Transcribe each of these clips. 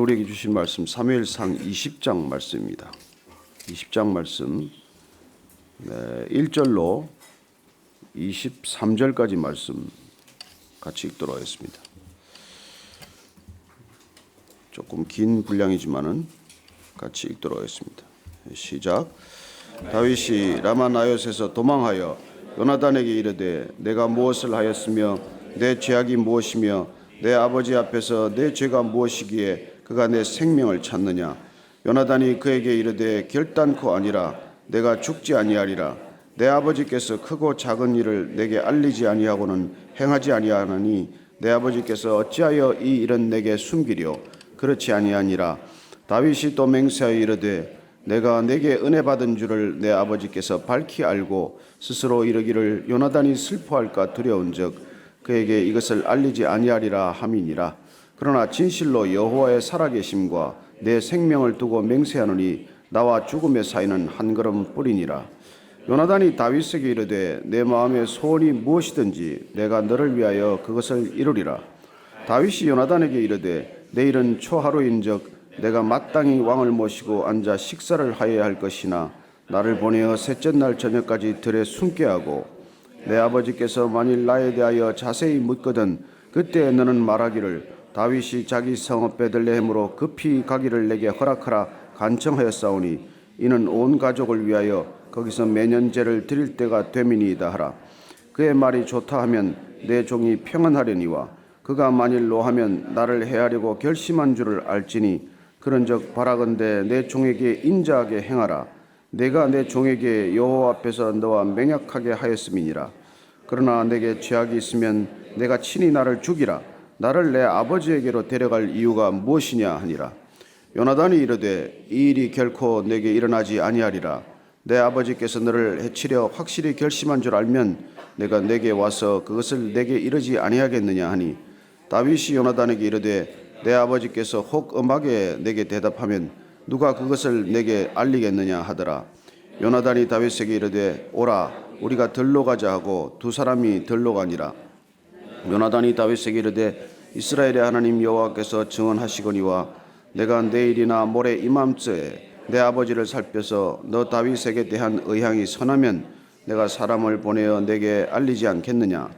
우리에게 주신 말씀 사무엘상 20장 말씀입니다. 20장 말씀 1절로 23절까지 말씀 같이 읽도록 하겠습니다. 조금 긴 분량이지만은 같이 읽도록 하겠습니다. 시작. 다윗이 라마나옅에서 도망하여 요나단에게 이르되 내가 무엇을 하였으며 내 죄악이 무엇이며 내 아버지 앞에서 내 죄가 무엇이기에 그가 내 생명을 찾느냐. 요나단이 그에게 이르되 결단코 아니라 내가 죽지 아니하리라. 내 아버지께서 크고 작은 일을 내게 알리지 아니하고는 행하지 아니하나니 내 아버지께서 어찌하여 이 일은 내게 숨기려. 그렇지 아니하니라. 다윗이 또 맹세하여 이르되 내가 내게 은혜 받은 줄을 내 아버지께서 밝히 알고 스스로 이르기를 요나단이 슬퍼할까 두려운즉 그에게 이것을 알리지 아니하리라 함이니라. 그러나 진실로 여호와의 살아계심과 내 생명을 두고 맹세하노니 나와 죽음의 사이는 한 걸음 뿐이니라. 요나단이 다윗에게 이르되 내 마음의 소원이 무엇이든지 내가 너를 위하여 그것을 이루리라. 다윗이 요나단에게 이르되 내일은 초하루인즉 내가 마땅히 왕을 모시고 앉아 식사를 하여야 할 것이나 나를 보내어 셋째 날 저녁까지 들에 숨게 하고 내 아버지께서 만일 나에 대하여 자세히 묻거든 그때 너는 말하기를 다윗이 자기 성읍 베들레헴으로 급히 가기를 내게 허락하라 간청하였사오니 이는 온 가족을 위하여 거기서 매년 제를 드릴 때가 되미니이다 하라. 그의 말이 좋다 하면 내 종이 평안하려니와 그가 만일 노하면 나를 해하려고 결심한 줄을 알지니 그런즉 바라건대 내 종에게 인자하게 행하라. 내가 내 종에게 여호와 앞에서 너와 맹약하게 하였음이니라. 그러나 내게 죄악이 있으면 내가 친히 나를 죽이라. 나를 내 아버지에게로 데려갈 이유가 무엇이냐 하니라. 요나단이 이르되 이 일이 결코 내게 일어나지 아니하리라. 내 아버지께서 너를 해치려 확실히 결심한 줄 알면 내가 내게 와서 그것을 내게 이르지 아니하겠느냐 하니 다윗이 요나단에게 이르되 내 아버지께서 혹 엄하게 내게 대답하면 누가 그것을 내게 알리겠느냐 하더라. 요나단이 다윗에게 이르되 오라 우리가 들로 가자 하고 두 사람이 들로 가니라. 요나단이 다윗에게 이르되 이스라엘의 하나님 여호와께서 증언하시거니와 내가 내일이나 모레 이맘때에 내 아버지를 살펴서 너 다윗에게 대한 의향이 선하면 내가 사람을 보내어 내게 알리지 않겠느냐.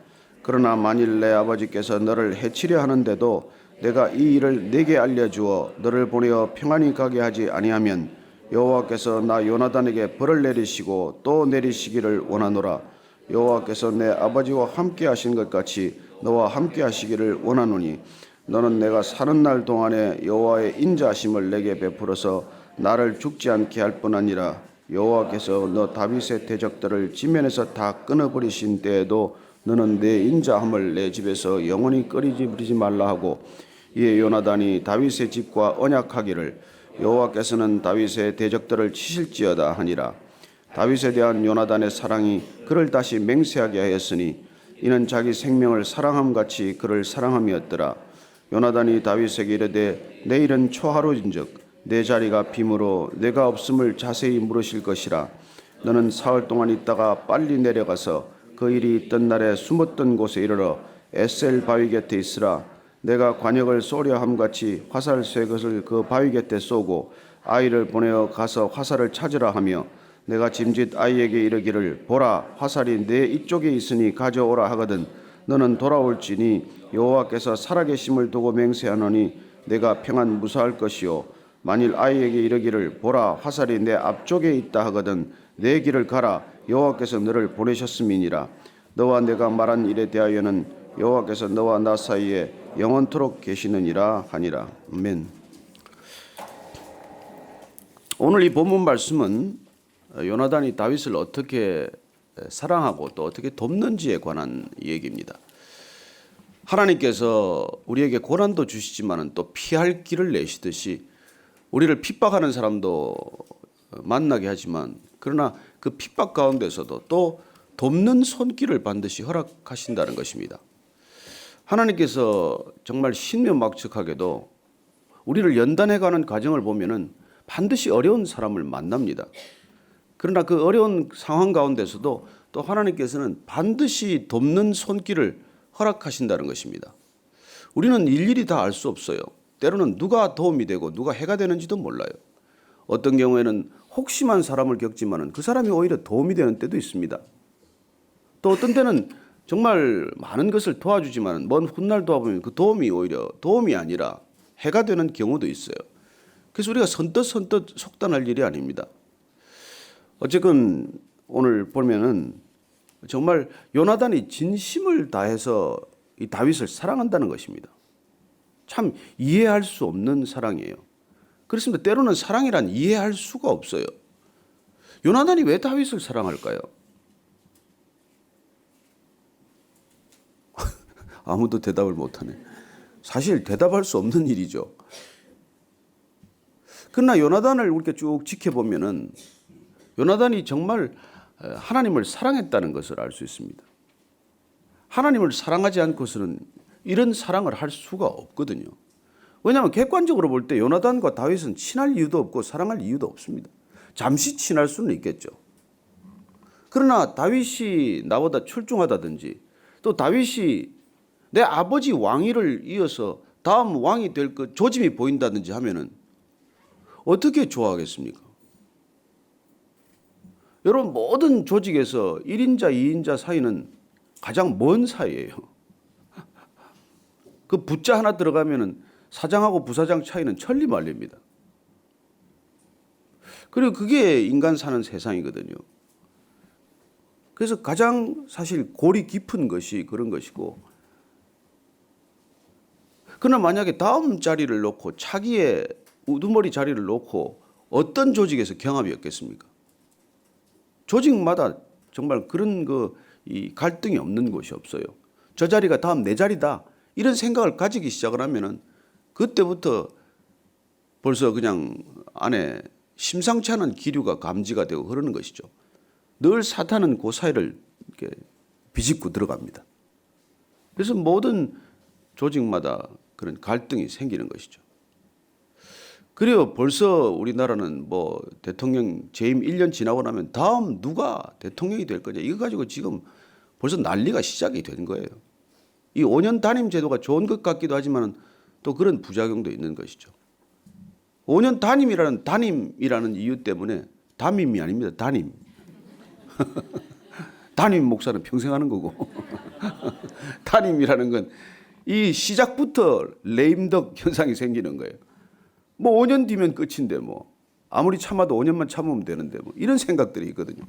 그러나 만일 내 아버지께서 너를 해치려 하는데도 내가 이 일을 내게 알려주어 너를 보내어 평안히 가게 하지 아니하면 여호와께서 나 요나단에게 벌을 내리시고 또 내리시기를 원하노라. 여호와께서 내 아버지와 함께 하신 것 같이 너와 함께 하시기를 원하노니 너는 내가 사는 날 동안에 여호와의 인자하심을 내게 베풀어서 나를 죽지 않게 할 뿐 아니라 여호와께서 너 다윗의 대적들을 지면에서 다 끊어버리신 때에도 너는 내 인자함을 내 집에서 영원히 끊이지 말라 하고 이에 요나단이 다윗의 집과 언약하기를 여호와께서는 다윗의 대적들을 치실지어다 하니라. 다윗에 대한 요나단의 사랑이 그를 다시 맹세하게 하였으니 이는 자기 생명을 사랑함같이 그를 사랑함이었더라. 요나단이 다윗에게 이르되 내일은 초하루인즉 내 자리가 빔으로 내가 없음을 자세히 물으실 것이라. 너는 사흘 동안 있다가 빨리 내려가서 그 일이 있던 날에 숨었던 곳에 이르러 에셀 바위 곁에 있으라. 내가 관역을 쏘려 함같이 화살 쇠 것을 그 바위 곁에 쏘고 아이를 보내어 가서 화살을 찾으라 하며 내가 짐짓 아이에게 이르기를 보라 화살이 내 이쪽에 있으니 가져오라 하거든 너는 돌아올지니 여호와께서 살아계심을 두고 맹세하노니 내가 평안 무사할 것이요 만일 아이에게 이르기를 보라 화살이 내 앞쪽에 있다 하거든 내 길을 가라 여호와께서 너를 보내셨음이니라. 너와 내가 말한 일에 대하여는 여호와께서 너와 나 사이에 영원토록 계시느니라 하니라. 아멘. 오늘 이 본문 말씀은 요나단이 다윗을 어떻게 사랑하고 또 어떻게 돕는지에 관한 얘기입니다. 하나님께서 우리에게 고난도 주시지만 또 피할 길을 내시듯이 우리를 핍박하는 사람도 만나게 하지만 그러나 그 핍박 가운데서도 또 돕는 손길을 반드시 허락하신다는 것입니다. 하나님께서 정말 신묘막측하게도 우리를 연단해가는 과정을 보면은 반드시 어려운 사람을 만납니다. 그러나 그 어려운 상황 가운데서도 또 하나님께서는 반드시 돕는 손길을 허락하신다는 것입니다. 우리는 일일이 다 알 수 없어요. 때로는 누가 도움이 되고 누가 해가 되는지도 몰라요. 어떤 경우에는 혹심한 사람을 겪지만은 그 사람이 오히려 도움이 되는 때도 있습니다. 또 어떤 때는 정말 많은 것을 도와주지만 먼 훗날 도와보면 그 도움이 오히려 도움이 아니라 해가 되는 경우도 있어요. 그래서 우리가 선뜻 속단할 일이 아닙니다. 어쨌건 오늘 보면은 정말 요나단이 진심을 다해서 이 다윗을 사랑한다는 것입니다. 참 이해할 수 없는 사랑이에요. 그렇습니다. 때로는 사랑이란 이해할 수가 없어요. 요나단이 왜 다윗을 사랑할까요? 아무도 대답을 못하네. 사실 대답할 수 없는 일이죠. 그러나 요나단을 이렇게 쭉 지켜보면은 요나단이 정말 하나님을 사랑했다는 것을 알 수 있습니다. 하나님을 사랑하지 않고서는 이런 사랑을 할 수가 없거든요. 왜냐하면 객관적으로 볼 때 요나단과 다윗은 친할 이유도 없고 사랑할 이유도 없습니다. 잠시 친할 수는 있겠죠. 그러나 다윗이 나보다 출중하다든지 또 다윗이 내 아버지 왕위를 이어서 다음 왕이 될 것 조짐이 보인다든지 하면은 어떻게 좋아하겠습니까? 여러분 모든 조직에서 1인자, 2인자 사이는 가장 먼 사이예요. 그 부자 하나 들어가면은 사장하고 부사장 차이는 천리만리입니다. 그리고 그게 인간 사는 세상이거든요. 그래서 가장 사실 골이 깊은 것이 그런 것이고, 그러나 만약에 다음 자리를 놓고 차기의 우두머리 자리를 놓고 어떤 조직에서 경합이 없겠습니까? 조직마다 정말 그런 이 갈등이 없는 곳이 없어요. 저 자리가 다음 내 자리다 이런 생각을 가지기 시작을 하면은 그때부터 벌써 그냥 안에 심상치 않은 기류가 감지가 되고 흐르는 것이죠. 늘 사탄은 그 사이를 이렇게 비집고 들어갑니다. 그래서 모든 조직마다 그런 갈등이 생기는 것이죠. 그리고 벌써 우리나라는 뭐 대통령 재임 1년 지나고 나면 다음 누가 대통령이 될 거냐 이거 가지고 지금 벌써 난리가 시작이 된 거예요. 이 5년 단임 제도가 좋은 것 같기도 하지만 또 그런 부작용도 있는 것이죠. 5년 단임이라는 이유 때문에 담임이 아닙니다. 담임. 담임 목사는 평생 하는 거고 담임이라는 건 이 시작부터 레임덕 현상이 생기는 거예요. 뭐 5년 뒤면 끝인데 뭐 아무리 참아도 5년만 참으면 되는데 뭐 이런 생각들이 있거든요.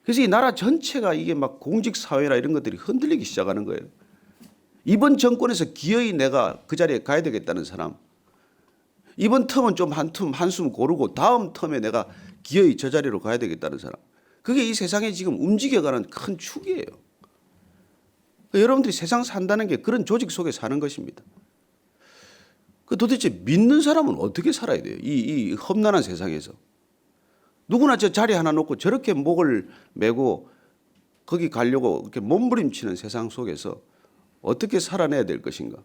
그래서 이 나라 전체가 이게 막 공직 사회나 이런 것들이 흔들리기 시작하는 거예요. 이번 정권에서 기어이 내가 그 자리에 가야 되겠다는 사람, 이번 텀은 좀 한숨 고르고 다음 텀에 내가 기어이 저 자리로 가야 되겠다는 사람, 그게 이 세상에 지금 움직여가는 큰 축이에요. 여러분들이 세상 산다는 게 그런 조직 속에 사는 것입니다. 도대체 믿는 사람은 어떻게 살아야 돼요? 이 험난한 세상에서. 누구나 저 자리 하나 놓고 저렇게 목을 메고 거기 가려고 이렇게 몸부림치는 세상 속에서 어떻게 살아내야 될 것인가?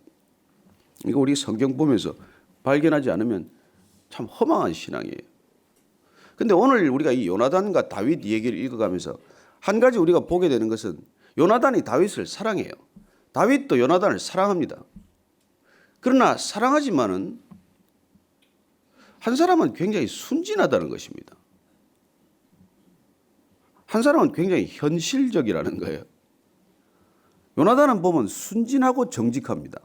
이거 우리 성경 보면서 발견하지 않으면 참 허망한 신앙이에요. 그런데 오늘 우리가 이 요나단과 다윗 얘기를 읽어가면서 한 가지 우리가 보게 되는 것은 요나단이 다윗을 사랑해요. 다윗도 요나단을 사랑합니다. 그러나 사랑하지만은 한 사람은 굉장히 순진하다는 것입니다. 한 사람은 굉장히 현실적이라는 거예요. 요나단은 보면 순진하고 정직합니다.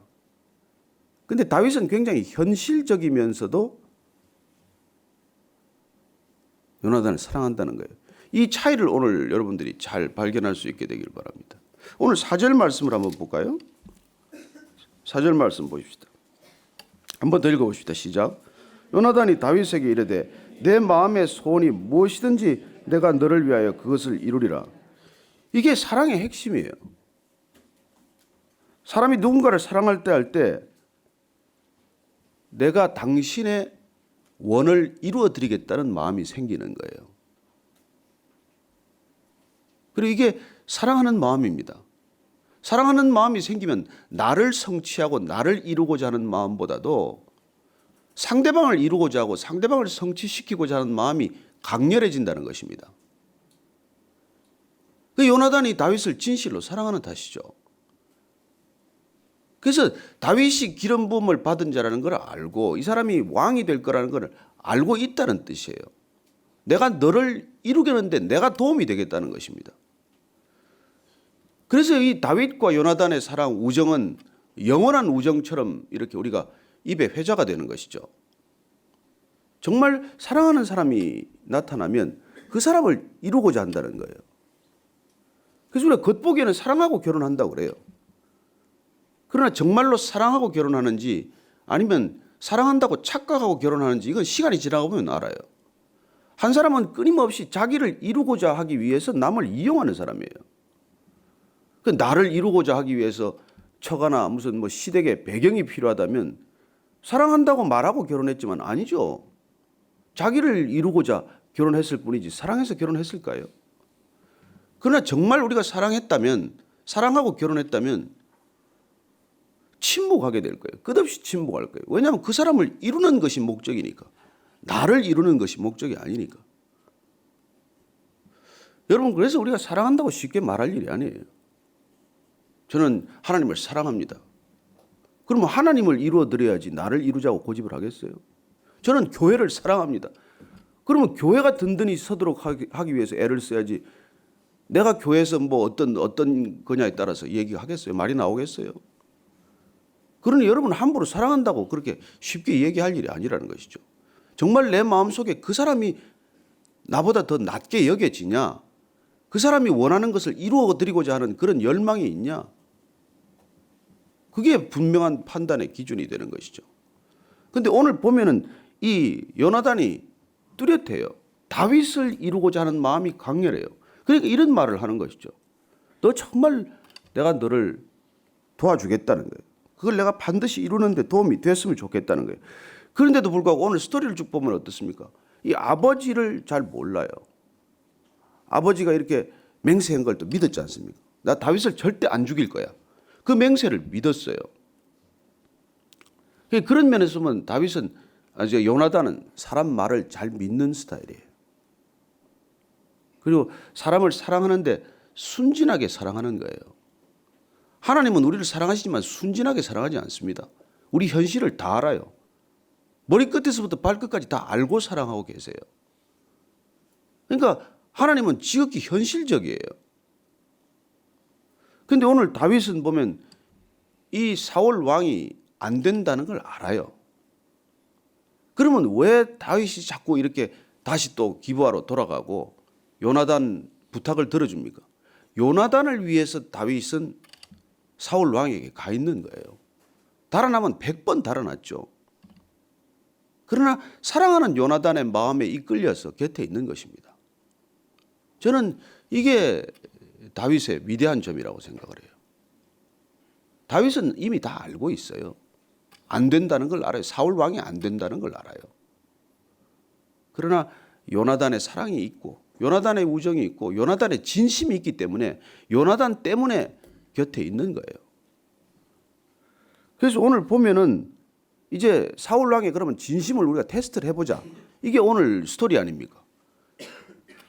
그런데 다윗은 굉장히 현실적이면서도 요나단을 사랑한다는 거예요. 이 차이를 오늘 여러분들이 잘 발견할 수 있게 되길 바랍니다. 오늘 4절 말씀을 한번 볼까요? 4절 말씀 보십시다. 한번 더 읽어봅시다. 시작. 요나단이 다윗에게 이르되 내 마음의 소원이 무엇이든지 내가 너를 위하여 그것을 이루리라. 이게 사랑의 핵심이에요. 사람이 누군가를 사랑할 때 할 때 내가 당신의 원을 이루어 드리겠다는 마음이 생기는 거예요. 그리고 이게 사랑하는 마음입니다. 사랑하는 마음이 생기면 나를 성취하고 나를 이루고자 하는 마음보다도 상대방을 이루고자 하고 상대방을 성취시키고자 하는 마음이 강렬해진다는 것입니다. 그 요나단이 다윗을 진실로 사랑하는 탓이죠. 그래서 다윗이 기름 부음을 받은 자라는 걸 알고 이 사람이 왕이 될 거라는 걸 알고 있다는 뜻이에요. 내가 너를 이루겠는데 내가 도움이 되겠다는 것입니다. 그래서 이 다윗과 요나단의 사랑 우정은 영원한 우정처럼 이렇게 우리가 입에 회자가 되는 것이죠. 정말 사랑하는 사람이 나타나면 그 사람을 이루고자 한다는 거예요. 그래서 우리가 겉보기에는 사랑하고 결혼한다고 그래요. 그러나 정말로 사랑하고 결혼하는지 아니면 사랑한다고 착각하고 결혼하는지 이건 시간이 지나가 보면 알아요. 한 사람은 끊임없이 자기를 이루고자 하기 위해서 남을 이용하는 사람이에요. 그 나를 이루고자 하기 위해서 처가나 무슨 뭐 시댁의 배경이 필요하다면 사랑한다고 말하고 결혼했지만 아니죠. 자기를 이루고자 결혼했을 뿐이지 사랑해서 결혼했을까요? 그러나 정말 우리가 사랑했다면, 사랑하고 결혼했다면 침묵하게 될 거예요. 끝없이 침묵할 거예요. 왜냐하면 그 사람을 이루는 것이 목적이니까. 나를 이루는 것이 목적이 아니니까. 여러분, 그래서 우리가 사랑한다고 쉽게 말할 일이 아니에요. 저는 하나님을 사랑합니다. 그러면 하나님을 이루어 드려야지 나를 이루자고 고집을 하겠어요? 저는 교회를 사랑합니다. 그러면 교회가 든든히 서도록 하기 위해서 애를 써야지 내가 교회에서 뭐 어떤 거냐에 따라서 얘기하겠어요? 말이 나오겠어요? 그러니 여러분 함부로 사랑한다고 그렇게 쉽게 얘기할 일이 아니라는 것이죠. 정말 내 마음속에 그 사람이 나보다 더 낮게 여겨지냐? 그 사람이 원하는 것을 이루어 드리고자 하는 그런 열망이 있냐? 그게 분명한 판단의 기준이 되는 것이죠. 그런데 오늘 보면은 이 요나단이 뚜렷해요. 다윗을 이루고자 하는 마음이 강렬해요. 그러니까 이런 말을 하는 것이죠. 너 정말 내가 너를 도와주겠다는 거예요. 그걸 내가 반드시 이루는데 도움이 됐으면 좋겠다는 거예요. 그런데도 불구하고 오늘 스토리를 쭉 보면 어떻습니까? 이 아버지를 잘 몰라요. 아버지가 이렇게 맹세한 걸 또 믿었지 않습니까? 나 다윗을 절대 안 죽일 거야. 그 맹세를 믿었어요. 그런 면에서 보면 다윗은 요나단은 사람 말을 잘 믿는 스타일이에요. 그리고 사람을 사랑하는데 순진하게 사랑하는 거예요. 하나님은 우리를 사랑하시지만 순진하게 사랑하지 않습니다. 우리 현실을 다 알아요. 머리끝에서부터 발끝까지 다 알고 사랑하고 계세요. 그러니까 하나님은 지극히 현실적이에요. 그런데 오늘 다윗은 보면 이 사울 왕이 안 된다는 걸 알아요. 그러면 왜 다윗이 자꾸 이렇게 다시 또 기브아로 돌아가고 요나단 부탁을 들어줍니까? 요나단을 위해서 다윗은 사울 왕에게 가 있는 거예요. 달아나면 100번 달아났죠. 그러나 사랑하는 요나단의 마음에 이끌려서 곁에 있는 것입니다. 저는 이게 다윗의 위대한 점이라고 생각을 해요. 다윗은 이미 다 알고 있어요. 안 된다는 걸 알아요. 사울 왕이 안 된다는 걸 알아요. 그러나 요나단의 사랑이 있고 요나단의 우정이 있고 요나단의 진심이 있기 때문에 요나단 때문에 곁에 있는 거예요. 그래서 오늘 보면은 이제 사울 왕의 그러면 진심을 우리가 테스트를 해보자. 이게 오늘 스토리 아닙니까?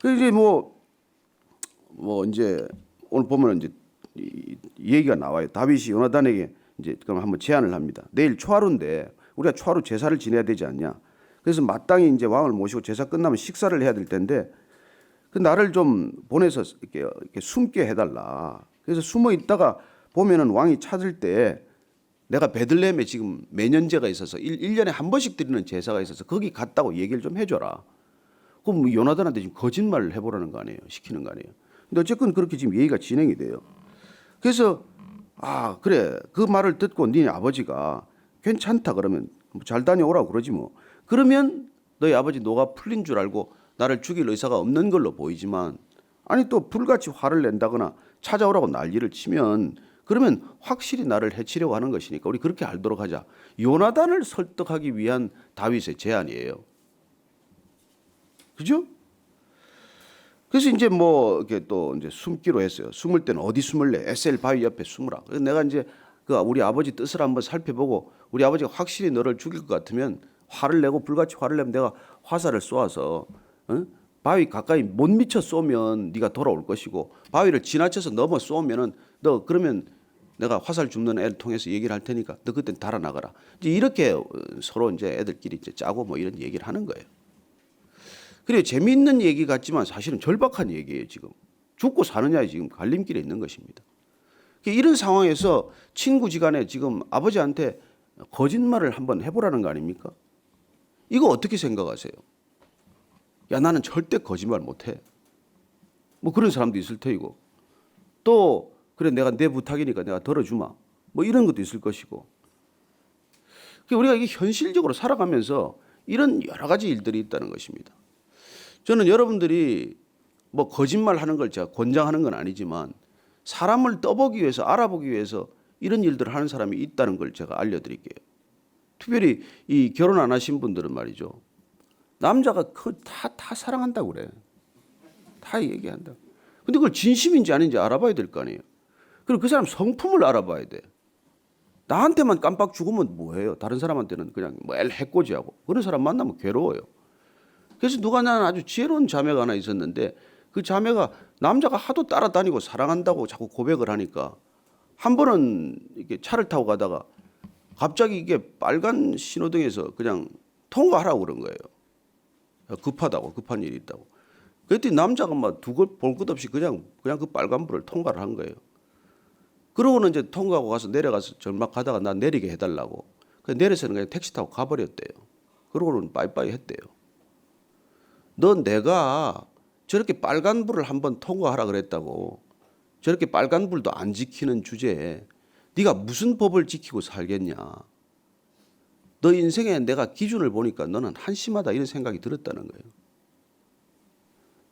그래서 이제 뭐 이제 오늘 보면 이제 이 얘기가 나와요. 다윗이 요나단에게 이제 그럼 한번 제안을 합니다. 내일 초하루인데 우리가 초하루 제사를 지내야 되지 않냐? 그래서 마땅히 이제 왕을 모시고 제사 끝나면 식사를 해야 될 텐데 그 나를 좀 보내서 이렇게 숨게 해달라. 그래서 숨어 있다가 보면은 왕이 찾을 때 내가 베들레헴에 지금 매년제가 있어서 1년에 한 번씩 드리는 제사가 있어서 거기 갔다고 얘기를 좀 해줘라. 그럼 요나단한테 지금 거짓말을 해보라는 거 아니에요? 시키는 거 아니에요? 근데 어쨌건 그렇게 지금 얘기가 진행이 돼요. 그래서 그래 그 말을 듣고 네 아버지가 괜찮다 그러면 잘 다녀오라고 그러지 뭐. 그러면 너희 아버지 노가 풀린 줄 알고 나를 죽일 의사가 없는 걸로 보이지만 아니 또 불같이 화를 낸다거나 찾아오라고 난리를 치면 그러면 확실히 나를 해치려고 하는 것이니까 우리 그렇게 알도록 하자. 요나단을 설득하기 위한 다윗의 제안이에요. 그죠? 그래서 이제 뭐 이렇게 또 이제 숨기로 했어요. 숨을 때는 어디 숨을래? 에셀 바위 옆에 숨으라. 그래서 내가 이제 그 우리 아버지 뜻을 한번 살펴보고 우리 아버지가 확실히 너를 죽일 것 같으면 화를 내고 불같이 화를 내면 내가 화살을 쏘아서 바위 가까이 못 미쳐 쏘면 네가 돌아올 것이고 바위를 지나쳐서 넘어 쏘면은 너 그러면 내가 화살 줍는 애를 통해서 얘기를 할 테니까 너 그땐 달아나가라. 이제 이렇게 서로 이제 애들끼리 이제 짜고 뭐 이런 얘기를 하는 거예요. 그래 재미있는 얘기 같지만 사실은 절박한 얘기예요. 지금 죽고 사느냐에 지금 갈림길에 있는 것입니다. 이런 상황에서 친구지간에 지금 아버지한테 거짓말을 한번 해보라는 거 아닙니까? 이거 어떻게 생각하세요? 야 나는 절대 거짓말 못해. 뭐 그런 사람도 있을 테이고 또 그래 내가 내 부탁이니까 내가 들어주마. 뭐 이런 것도 있을 것이고. 우리가 이게 현실적으로 살아가면서 이런 여러 가지 일들이 있다는 것입니다. 저는 여러분들이 뭐 거짓말하는 걸 제가 권장하는 건 아니지만 사람을 떠보기 위해서 알아보기 위해서 이런 일들을 하는 사람이 있다는 걸 제가 알려드릴게요. 특별히 이 결혼 안 하신 분들은 말이죠. 남자가 다 사랑한다고 그래. 다 얘기한다. 근데 그걸 진심인지 아닌지 알아봐야 될 거 아니에요. 그리고 그 사람 성품을 알아봐야 돼. 나한테만 깜빡 죽으면 뭐해요? 다른 사람한테는 그냥 뭐 해코지하고 그런 사람 만나면 괴로워요. 그래서 누가 나는 아주 지혜로운 자매가 하나 있었는데 그 자매가 남자가 하도 따라다니고 사랑한다고 자꾸 고백을 하니까 한 번은 이렇게 차를 타고 가다가 갑자기 이게 빨간 신호등에서 그냥 통과하라고 그런 거예요. 급하다고 급한 일이 있다고. 그랬더니 남자가 막 두고 볼 것 없이 그냥 그 빨간불을 통과를 한 거예요. 그러고는 이제 통과하고 가서 내려가서 절막 가다가 나 내리게 해달라고. 내려서는 그냥 택시 타고 가버렸대요. 그러고는 빠이빠이 했대요. 너 내가 저렇게 빨간불을 한번 통과하라 그랬다고 저렇게 빨간불도 안 지키는 주제에 네가 무슨 법을 지키고 살겠냐. 너 인생에 내가 기준을 보니까 너는 한심하다 이런 생각이 들었다는 거예요.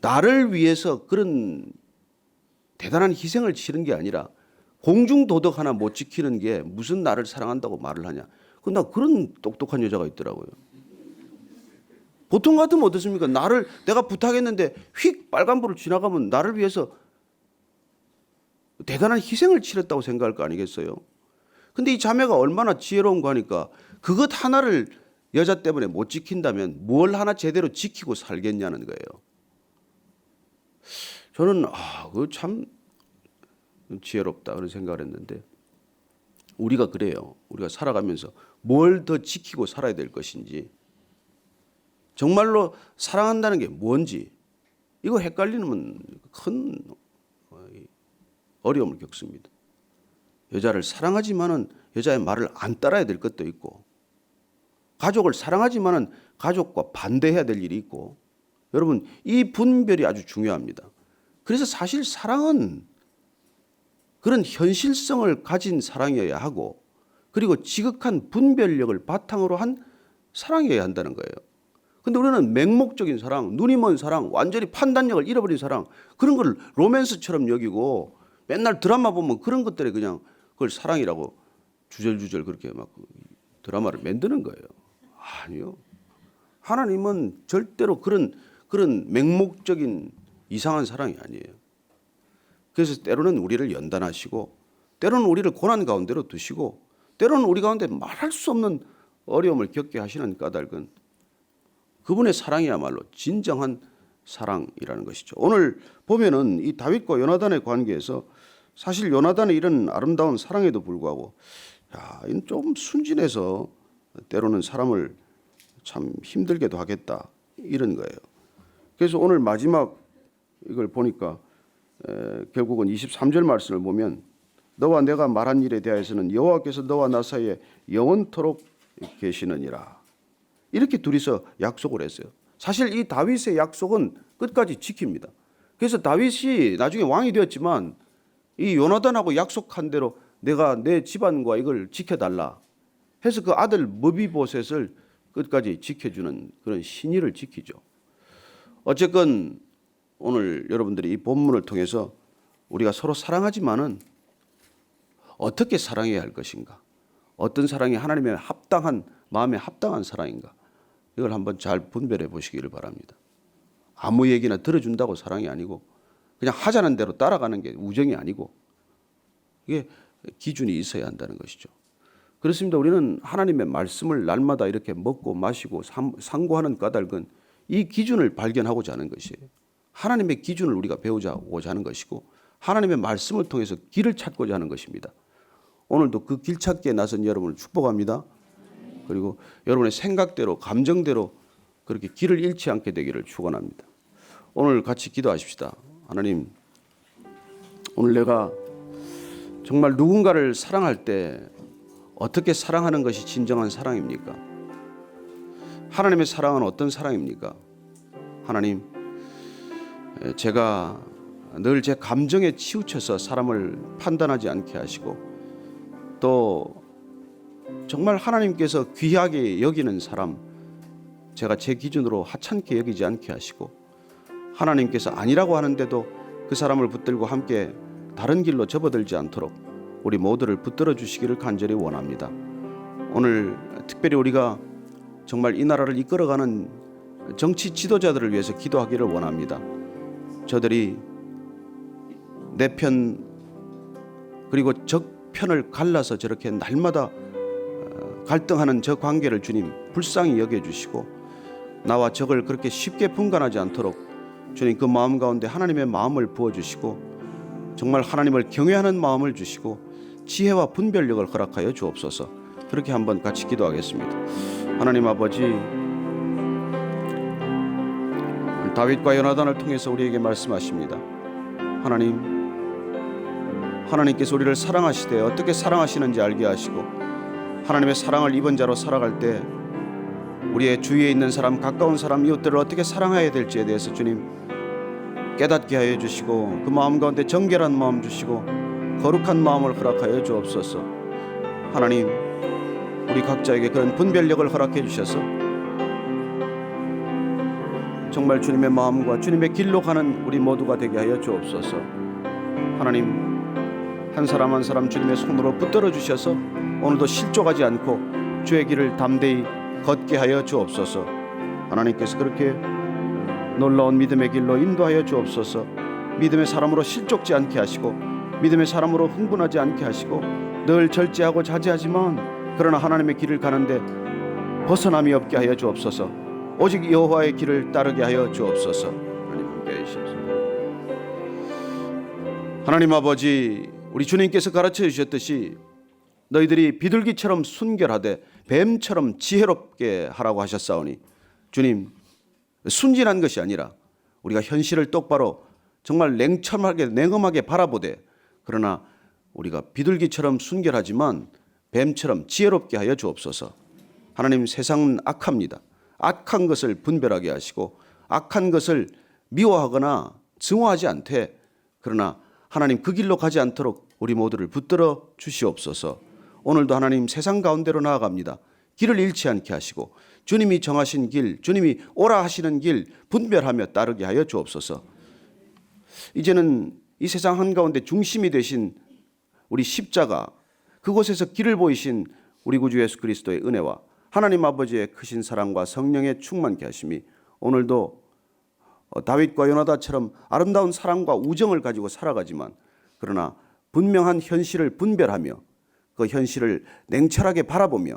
나를 위해서 그런 대단한 희생을 치른 게 아니라 공중도덕 하나 못 지키는 게 무슨 나를 사랑한다고 말을 하냐. 나 그런 똑똑한 여자가 있더라고요. 보통 같으면 어떻습니까? 내가 부탁했는데 휙 빨간불을 지나가면 나를 위해서 대단한 희생을 치렀다고 생각할 거 아니겠어요? 근데 이 자매가 얼마나 지혜로운 거 하니까 그것 하나를 여자 때문에 못 지킨다면 뭘 하나 제대로 지키고 살겠냐는 거예요. 저는 그거 참 지혜롭다 그런 생각을 했는데 우리가 그래요. 우리가 살아가면서 뭘 더 지키고 살아야 될 것인지 정말로 사랑한다는 게 뭔지 이거 헷갈리면 큰 어려움을 겪습니다. 여자를 사랑하지만은 여자의 말을 안 따라야 될 것도 있고 가족을 사랑하지만은 가족과 반대해야 될 일이 있고 여러분 이 분별이 아주 중요합니다. 그래서 사실 사랑은 그런 현실성을 가진 사랑이어야 하고 그리고 지극한 분별력을 바탕으로 한 사랑이어야 한다는 거예요. 근데 우리는 맹목적인 사랑, 눈이 먼 사랑, 완전히 판단력을 잃어버린 사랑 그런 걸 로맨스처럼 여기고 맨날 드라마 보면 그런 것들에 그냥 그걸 사랑이라고 주절주절 그렇게 막 드라마를 만드는 거예요. 아니요. 하나님은 절대로 그런 맹목적인 이상한 사랑이 아니에요. 그래서 때로는 우리를 연단하시고 때로는 우리를 고난 가운데로 두시고 때로는 우리 가운데 말할 수 없는 어려움을 겪게 하시는 까닭은 그분의 사랑이야말로 진정한 사랑이라는 것이죠. 오늘 보면은 이 다윗과 요나단의 관계에서 사실 요나단의 이런 아름다운 사랑에도 불구하고 이는 좀 순진해서 때로는 사람을 참 힘들게도 하겠다 이런 거예요. 그래서 오늘 마지막 이걸 보니까 결국은 23절 말씀을 보면 너와 내가 말한 일에 대하여서는 여호와께서 너와 나 사이에 영원토록 계시느니라. 이렇게 둘이서 약속을 했어요. 사실 이 다윗의 약속은 끝까지 지킵니다. 그래서 다윗이 나중에 왕이 되었지만 이 요나단하고 약속한 대로 내가 내 집안과 이걸 지켜달라 해서 그 아들 머비보셋을 끝까지 지켜주는 그런 신의를 지키죠. 어쨌건 오늘 여러분들이 이 본문을 통해서 우리가 서로 사랑하지만은 어떻게 사랑해야 할 것인가, 어떤 사랑이 하나님의 합당한 마음에 합당한 사랑인가 이걸 한번 잘 분별해 보시기를 바랍니다. 아무 얘기나 들어준다고 사랑이 아니고 그냥 하자는 대로 따라가는 게 우정이 아니고 이게 기준이 있어야 한다는 것이죠. 그렇습니다. 우리는 하나님의 말씀을 날마다 이렇게 먹고 마시고 상고하는 까닭은 이 기준을 발견하고자 하는 것이에요. 하나님의 기준을 우리가 배우자고자 하는 것이고 하나님의 말씀을 통해서 길을 찾고자 하는 것입니다. 오늘도 그 길 찾기에 나선 여러분을 축복합니다. 그리고 여러분의 생각대로 감정대로 그렇게 길을 잃지 않게 되기를 축원합니다. 오늘 같이 기도하십시다. 하나님, 오늘 내가 정말 누군가를 사랑할 때 어떻게 사랑하는 것이 진정한 사랑입니까? 하나님의 사랑은 어떤 사랑입니까? 하나님, 제가 늘 제 감정에 치우쳐서 사람을 판단하지 않게 하시고, 또 정말 하나님께서 귀하게 여기는 사람, 제가 제 기준으로 하찮게 여기지 않게 하시고, 하나님께서 아니라고 하는데도 그 사람을 붙들고 함께 다른 길로 접어들지 않도록 우리 모두를 붙들어 주시기를 간절히 원합니다. 오늘 특별히 우리가 정말 이 나라를 이끌어가는 정치 지도자들을 위해서 기도하기를 원합니다. 저들이 내 편 그리고 적 편을 갈라서 저렇게 날마다 갈등하는 저 관계를 주님 불쌍히 여겨주시고, 나와 적을 그렇게 쉽게 분간하지 않도록 주님 그 마음 가운데 하나님의 마음을 부어주시고, 정말 하나님을 경외하는 마음을 주시고 지혜와 분별력을 허락하여 주옵소서. 그렇게 한번 같이 기도하겠습니다. 하나님 아버지, 다윗과 요나단을 통해서 우리에게 말씀하십니다. 하나님께서 우리를 사랑하시되 어떻게 사랑하시는지 알게 하시고, 하나님의 사랑을 입은 자로 살아갈 때 우리의 주위에 있는 사람, 가까운 사람, 이웃들을 어떻게 사랑해야 될지에 대해서 주님 깨닫게 하여 주시고, 그 마음 가운데 정결한 마음 주시고 거룩한 마음을 허락하여 주옵소서. 하나님, 우리 각자에게 그런 분별력을 허락해 주셔서 정말 주님의 마음과 주님의 길로 가는 우리 모두가 되게 하여 주옵소서. 하나님, 한 사람 한 사람 주님의 손으로 붙들어 주셔서 오늘도 실족하지 않고 주의 길을 담대히 걷게 하여 주옵소서. 하나님께서 그렇게 놀라운 믿음의 길로 인도하여 주옵소서. 믿음의 사람으로 실족지 않게 하시고, 믿음의 사람으로 흥분하지 않게 하시고, 늘 절제하고 자제하지만 그러나 하나님의 길을 가는데 벗어남이 없게 하여 주옵소서. 오직 여호와의 길을 따르게 하여 주옵소서. 하나님 함께 하시옵소서. 하나님 아버지, 우리 주님께서 가르쳐 주셨듯이 너희들이 비둘기처럼 순결하되 뱀처럼 지혜롭게 하라고 하셨사오니, 주님, 순진한 것이 아니라 우리가 현실을 똑바로 정말 냉엄하게 바라보되, 그러나 우리가 비둘기처럼 순결하지만 뱀처럼 지혜롭게 하여 주옵소서. 하나님, 세상은 악합니다. 악한 것을 분별하게 하시고 악한 것을 미워하거나 증오하지 않되, 그러나 하나님 그 길로 가지 않도록 우리 모두를 붙들어 주시옵소서. 오늘도 하나님 세상 가운데로 나아갑니다. 길을 잃지 않게 하시고 주님이 정하신 길, 주님이 오라 하시는 길 분별하며 따르게 하여 주옵소서. 이제는 이 세상 한가운데 중심이 되신 우리 십자가, 그곳에서 길을 보이신 우리 구주 예수 그리스도의 은혜와 하나님 아버지의 크신 사랑과 성령의 충만케 하심이 오늘도 다윗과 요나단처럼 아름다운 사랑과 우정을 가지고 살아가지만, 그러나 분명한 현실을 분별하며 그 현실을 냉철하게 바라보며,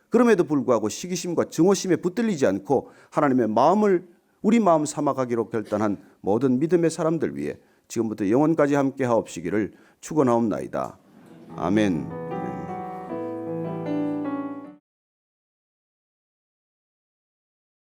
그럼에도 불구하고 시기심과 증오심에 붙들리지 않고 하나님의 마음을 우리 마음 삼아가기로 결단한 모든 믿음의 사람들 위해 지금부터 영원까지 함께 하옵시기를 축원하옵나이다. 아멘.